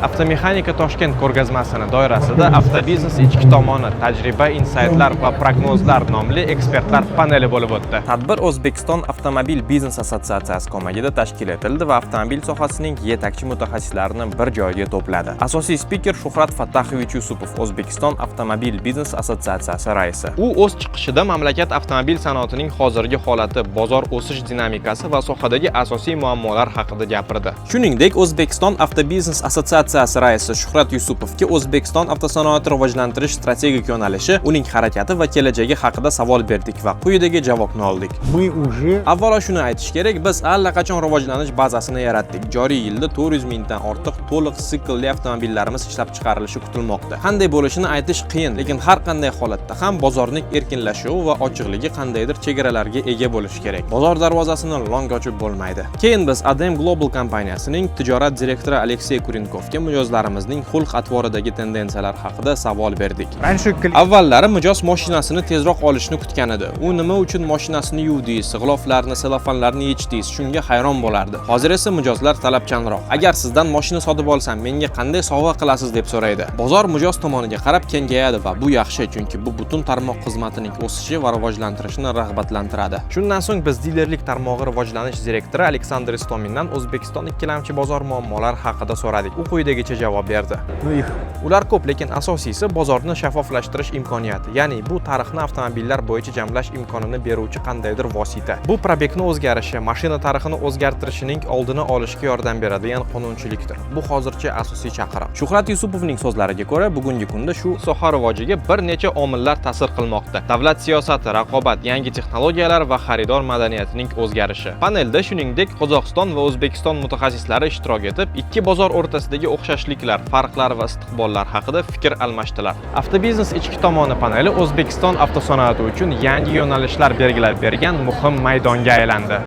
Avtomexanika Toshkent ko'rgazmasining doirasida avtobiznes ichki tomoni, tajriba, insaytlar va prognozlar nomli ekspertlar paneli bo'lib o'tdi. Tadbir O'zbekiston Avtomobil biznes assotsiatsiyasi ko'magida tashkil etildi va avtomobil sohasining yetakchi mutaxassislarini bir joyga to'pladi. Asosiy spiker Shuhrat Fattaxovich Yusupov, O'zbekiston Avtomobil biznes assotsiatsiyasi raisi. U o'z chiqishida mamlakat avtomobil sanoatining hozirgi holati, bozor o'sish dinamikasi va sohadagi asosiy muammolar haqida gapirdi. Shuningdek, O'zbekiston Avtobiznes assotsiatsiyasi raisi Shuhrat Yusupovga O'zbekiston avtosanoati rivojlantirish strategik yo'nalishi, uning harakati va kelajagi haqida savol berdik va quyidagi javobni oldik. Avvalo shuni aytish kerak, biz allaqachon rivojlanish bazasini yaratdik. Joriy yilda 400 mingdan ortiq to'liq siklli avtomobillarimiz ishlab chiqarilishi kutilmoqda. Qanday bo'lishini aytish qiyin, lekin har qanday holatda ham bozorning erkinlashuvi va ochiqligi qandaydir chegaralarga ega bo'lishi kerak. Bozor darvozasini long ochib bo'lmaydi. Keyin biz Adem Global kompaniyasining tijorat direktori Aleksey Kurinkovga mijozlarimizning xulq-atvoridagi tendensiyalar haqida savol berdik. Avvallari mijoz mashinasini tezroq olishni kutgan edi. U nima uchun mashinasini yuvdingiz, g'iloflarni, selofanlarni yechdingiz, shunga hayron bo'lardi. Hozir esa mijozlar talabchanroq. Agar sizdan mashina sotib olsam, menga qanday sovg'a qilasiz deb so'raydi. Bozor mijoz tomoniga qarab kengayadi va bu yaxshi, chunki bu butun tarmoq xizmatining o'sishi va rivojlantirishini rag'batlantiradi. Shundan so'ng biz dilerlik tarmog'i rivojlanish direktori Aleksandr Istomindan O'zbekiston ikkilamchi bozor muammolari haqida so'radik. U quyidagicha javob berdi. Ular ko'p, lekin asosiysi bozorni shaffoflashtirish imkoniyati, ya'ni bu tarixni avtomobillar bo'yicha jamlash imkonini beruvchi qandaydir vosita. Bu probekni o'zgarishi, mashina tarixini o'zgartirishining oldini olishga yordam beradigan qonunchilikdir. Bu hozircha asosiy chaqirim. Shuhrat Yusupovning so'zlariga ko'ra, bugungi kunda shu soha rivojiga bir necha omillar ta'sir qilmoqda. Davlat siyosati, raqobat, yangi texnologiyalar va xaridor madaniyatining o'zgarishi. Panelda shuningdek Qozog'iston va O'zbekiston mutaxassislari ishtirok etib, ikki bozor o'rtasidagi o'xshashliklar, farqlar va istiqbollar haqida fikr almashdilar. Avtobiznes ichki tomoni paneli O'zbekiston avtosanoati uchun yangi yo'nalishlar belgilab bergan muhim maydonga aylandi.